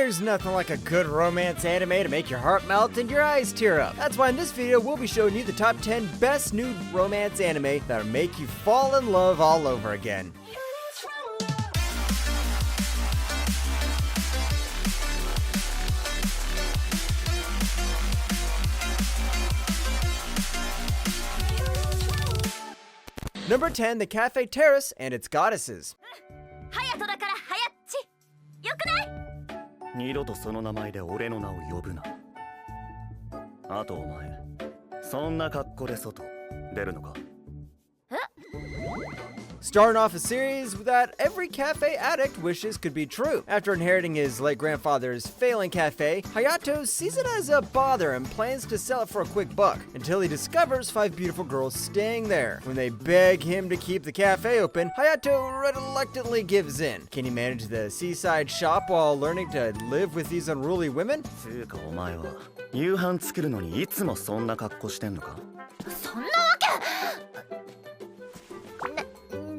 There's nothing like a good romance anime to make your heart melt and your eyes tear up. That's why in this video we'll be showing you the top 10 best new romance anime that'll make you fall in love all over again. Number 10, The Cafe Terrace and Its Goddesses. 二度とその名前で俺の名を呼ぶな。あとお前、そんな格好で外出るのか？ Starting off a series that every cafe addict wishes could be true. After inheriting his late grandfather's failing cafe, Hayato sees it as a bother and plans to sell it for a quick buck, until he discovers 5 beautiful girls staying there. When they beg him to keep the cafe open, Hayato reluctantly gives in. Can he manage the seaside shop while learning to live with these unruly women? つうかお前は夕飯作るのにいつもそんな格好してんのか？そんなわけ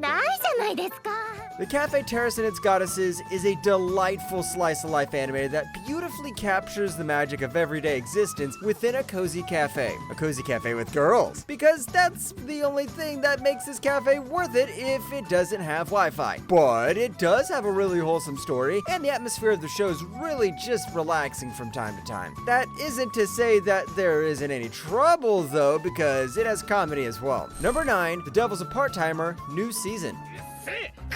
ないじゃないですか。 The Cafe Terrace and Its Goddesses is a delightful slice-of-life anime that beautifully captures the magic of everyday existence within a cozy cafe. A cozy cafe with girls. Because that's the only thing that makes this cafe worth it if it doesn't have Wi-Fi. But it does have a really wholesome story, and the atmosphere of the show is really just relaxing from time to time. That isn't to say that there isn't any trouble though, because it has comedy as well. Number 9, The Devil's a Part-Timer, New Season.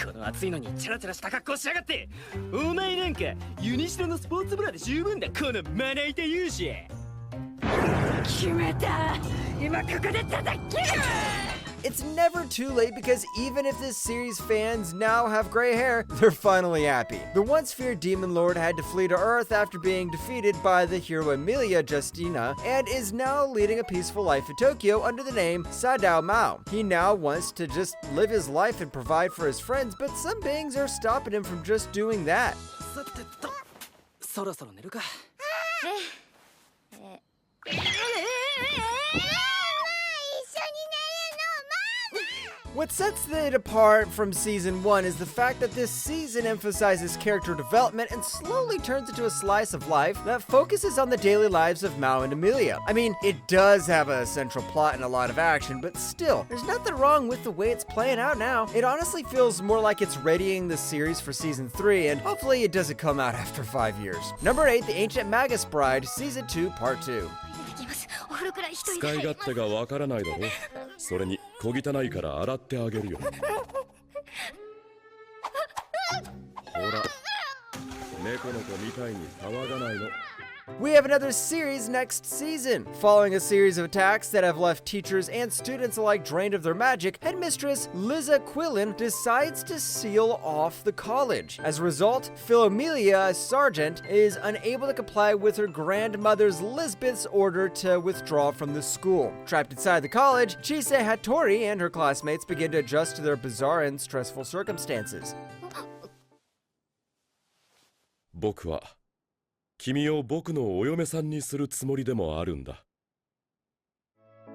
この暑いのにチャラチャラした格好しやがって。お前なんかユニシロのスポーツブラで十分だ。このまな板勇士。決めた。今ここで叩き切る。 It's never too late because even if this series' fans now have gray hair, they're finally happy. The once feared demon lord had to flee to Earth after being defeated by the hero Emilia Justina and is now leading a peaceful life in Tokyo under the name Sadao Mao. He now wants to just live his life and provide for his friends, but some beings are stopping him from just doing that. そろそろ寝るか。 What sets it apart from season 1 is the fact that this season emphasizes character development and slowly turns into a slice of life that focuses on the daily lives of Mao and Emilia. I mean, it does have a central plot and a lot of action, but still, there's nothing wrong with the way it's playing out now. It honestly feels more like it's readying the series for season 3, and hopefully it doesn't come out after 5 years. Number 8, The Ancient Magus Bride, Season 2, Part 2. 使い勝手がわからないだろ。それに小汚いから洗ってあげるよ。ほら、猫の子みたいに騒がないの。 We have another series next season. Following a series of attacks that have left teachers and students alike drained of their magic, headmistress Liza Quillen decides to seal off the college. As a result, Philomelia, a sergeant, is unable to comply with her grandmother's Lisbeth's order to withdraw from the school. Trapped inside the college, Chise Hattori and her classmates begin to adjust to their bizarre and stressful circumstances. 僕は君を僕のお嫁さんにするつもりでもあるんだ。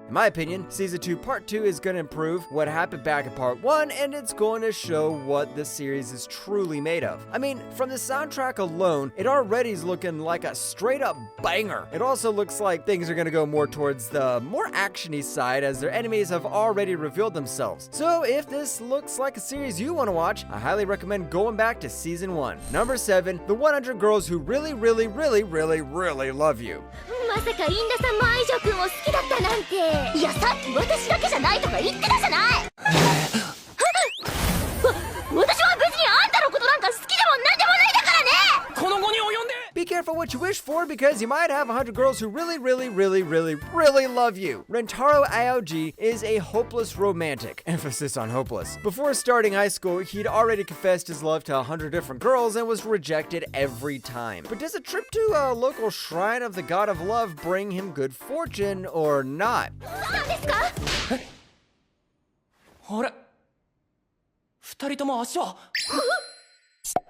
In my opinion, Season 2 Part 2 is going to improve what happened back in Part 1, and it's going to show what the series is truly made of. I mean, from the soundtrack alone, it already is looking like a straight-up banger. It also looks like things are going to go more towards the more action-y side, as their enemies have already revealed themselves. So if this looks like a series you want to watch, I highly recommend going back to Season 1. Number 7, The 100 Girls Who Really Love You. まさかインダさんも愛情くんを好きだったなんて。いや、さっき私だけじゃないとか言ってたじゃない。私は別にあんたのことなんか好きでもなんでもないだからね。この後に及んで。 Be careful what you wish for, because you might have 100 girls who really love you. Rentaro Aoji is a hopeless romantic, emphasis on hopeless. Before starting high school, he'd already confessed his love to 100 different girls and was rejected every time. But does a trip to a local shrine of the god of love bring him good fortune or not? そうなんですか？あれ、二人とも足は。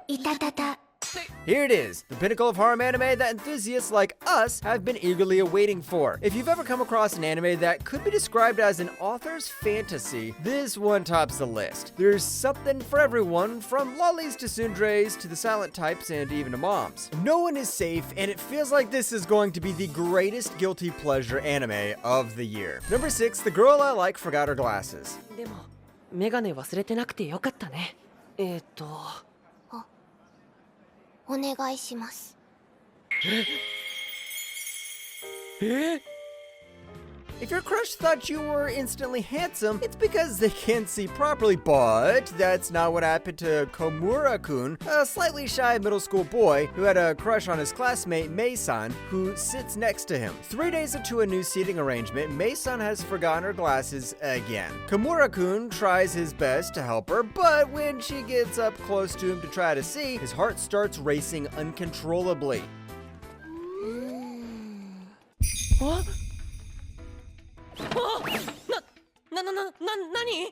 いたたた。Here it is, the pinnacle of harem anime that enthusiasts like us have been eagerly awaiting for. If you've ever come across an anime that could be described as an author's fantasy, this one tops the list. There's something for everyone, from lollies to tsunderes to the silent types and even to moms. No one is safe, and it feels like this is going to be the greatest guilty pleasure anime of the year. Number 6, the girl I like forgot her glasses. でもメガネ忘れてなくてよかったね。お願いします。If your crush thought you were instantly handsome, it's because they can't see properly, but that's not what happened to Komura-kun, a slightly shy middle school boy who had a crush on his classmate Mei-san, who sits next to him. 3 days into a new seating arrangement, Mei-san has forgotten her glasses again. Komura-kun tries his best to help her, but when she gets up close to him to try to see, his heart starts racing uncontrollably. What? 何？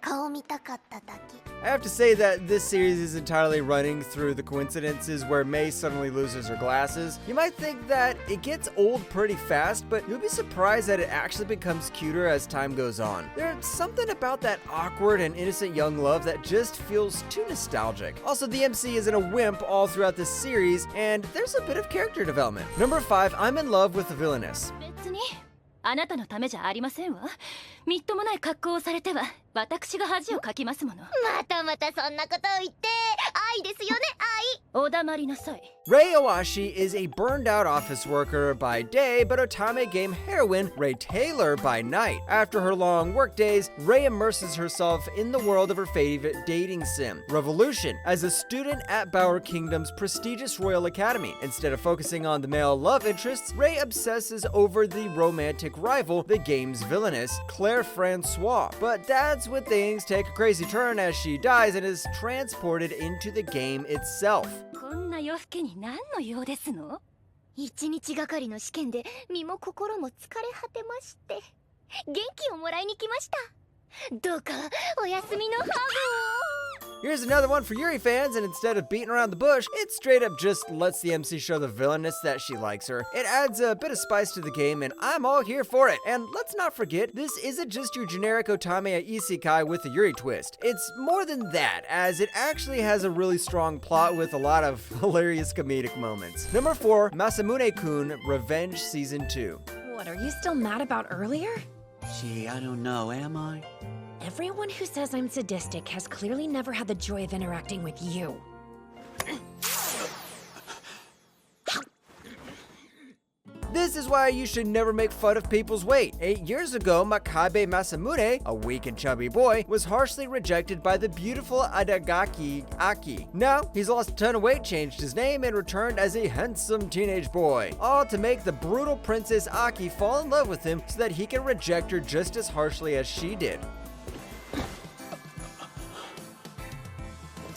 顔見たかっただけ。 I have to say that this series is entirely running through the coincidences where Mei suddenly loses her glasses. You might think that it gets old pretty fast, but you'll be surprised that it actually becomes cuter as time goes on. There's something about that awkward and innocent young love that just feels too nostalgic. Also, the MC isn't a wimp all throughout this series, and there's a bit of character development. Number 5, I'm in love with the villainess. 別にあなたのためじゃありませんわ。みっともない格好をされては私が恥をかきますもの。またまたそんなことを言って。愛ですよね、愛。お黙りなさい。Rei Owashi is a burned out office worker by day, but otame game heroine Rei Taylor by night. After her long work days, Rei immerses herself in the world of her favorite dating sim, Revolution, as a student at Bower Kingdom's prestigious Royal Academy. Instead of focusing on the male love interests, Rei obsesses over the romantic rival, the game's villainess, Claire Francois. But that's when things take a crazy turn as she dies and is transported into the game itself. こんな夜更けに何の用ですの？一日がかりの試験で身も心も疲れ果てまして、元気をもらいに来ました。どうかお休みのハグを。 Here's another one for Yuri fans, and instead of beating around the bush, it straight up just lets the MC show the villainess that she likes her. It adds a bit of spice to the game, and I'm all here for it. And let's not forget, this isn't just your generic otame isekai with a Yuri twist. It's more than that, as it actually has a really strong plot with a lot of hilarious comedic moments. Number 4, Masamune-kun, Revenge Season 2. What, are you still mad about earlier? Gee, I don't know, am I? Everyone who says I'm sadistic has clearly never had the joy of interacting with you. This is why you should never make fun of people's weight. 8 years ago, Makabe Masamune, a weak and chubby boy, was harshly rejected by the beautiful Adagaki Aki. Now, he's lost a ton of weight, changed his name, and returned as a handsome teenage boy. All to make the brutal Princess Aki fall in love with him so that he can reject her just as harshly as she did.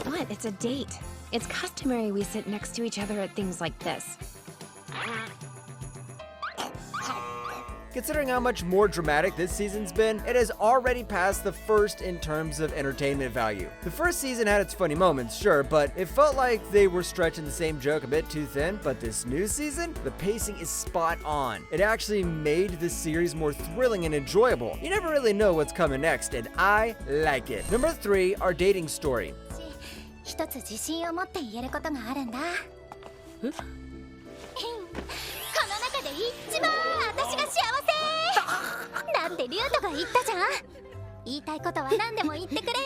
What? It's a date. It's customary we sit next to each other at things like this. Considering how much more dramatic this season's been, it has already passed the first in terms of entertainment value. The first season had its funny moments, sure, but it felt like they were stretching the same joke a bit too thin. But this new season, the pacing is spot on. It actually made the series more thrilling and enjoyable. You never really know what's coming next, and I like it. Number 3, our dating story. 一つ自信を持って言えることがあるんだ。この中で一番私が幸せなんてリュウトが言ったじゃん。言いたいことは何でも言ってくれって。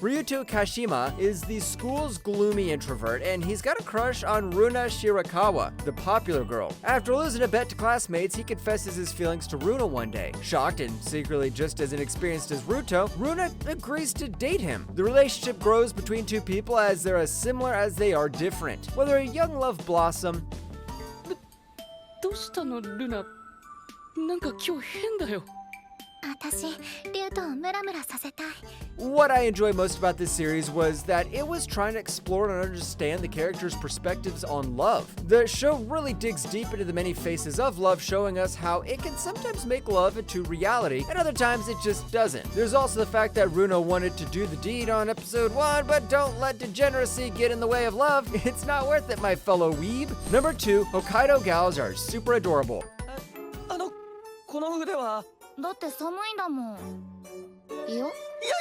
Ryuto Kashima is the school's gloomy introvert, and he's got a crush on Runa Shirakawa, the popular girl. After losing a bet to classmates, he confesses his feelings to Runa one day. Shocked and secretly just as inexperienced as Ruto, Runa agrees to date him. The relationship grows between two people as they're as similar as they are different. Whether a young love blossom... どうしたのルナ？なんか今日変だよ。私、リュウトをムラムラさせたい。 What I enjoy most about this series was that it was trying to explore and understand the characters' perspectives on love. The show really digs deep into the many faces of love, showing us how it can sometimes make love into reality, and other times it just doesn't. There's also the fact that Runo wanted to do the deed on episode 1, but don't let degeneracy get in the way of love. It's not worth it, my fellow weeb. Number 2, Hokkaido gals are super adorable. この腕はだって寒いんだもん。いいよ。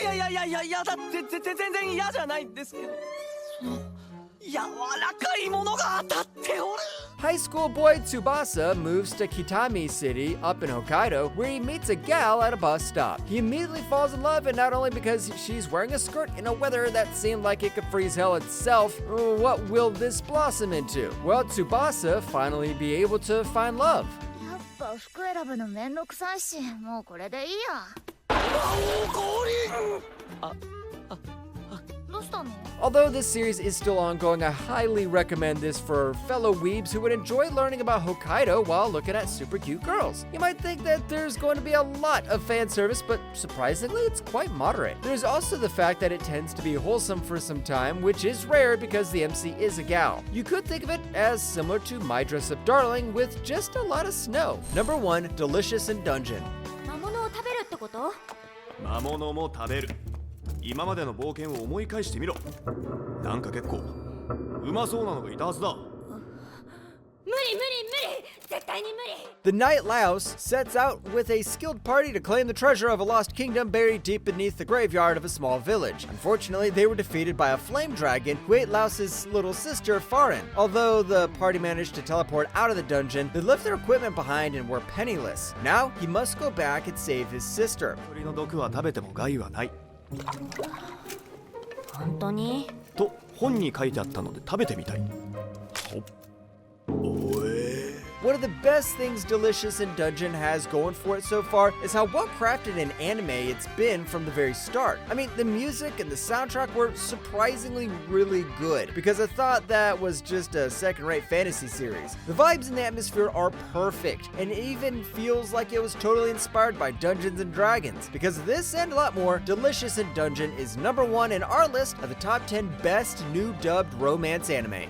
いやだって全然嫌じゃないんですけど、その柔らかいものが当たっておる。 High school boy Tsubasa moves to Kitami City up in Hokkaido, where he meets a gal at a bus stop. He immediately falls in love, and not only because she's wearing a skirt in a weather that seemed like it could freeze hell itself. What will this blossom into? Well, Tsubasa finally be able to find love. やっぱ服選ぶのめんどくさいし、もうこれでいいや。どうしたの？ Although this series is still ongoing, I highly recommend this for fellow weebs who would enjoy learning about Hokkaido while looking at super cute girls. You might think that there's going to be a lot of fan service, but surprisingly, it's quite moderate. There's also the fact that it tends to be wholesome for some time, which is rare because the MC is a gal. You could think of it as similar to My Dress Up Darling with just a lot of snow. Number 1, Delicious in Dungeon. 魔物を食べるってこと？魔物も食べる。今までの冒険を思い返してみろ。なんか結構うまそうなのがいたはずだ。無理絶対に無理。 The Knight Laos sets out with a skilled party to claim the treasure of a lost kingdom buried deep beneath the graveyard of a small village. Unfortunately, they were defeated by a flame dragon who ate Laos's little sister, Farin. Although the party managed to teleport out of the dungeon, they left their equipment behind and were penniless. Now, he must go back and save his sister. 鳥の毒は食べても害はない。本当に？と本に書いてあったので食べてみたい。One of the best things Delicious in Dungeon has going for it so far is how well crafted an anime it's been from the very start. I mean, the music and the soundtrack were surprisingly really good because I thought that was just a second-rate fantasy series. The vibes and the atmosphere are perfect, and it even feels like it was totally inspired by Dungeons and Dragons. Because of this and a lot more, Delicious in Dungeon is number 1 in our list of the top 10 best new dubbed romance anime.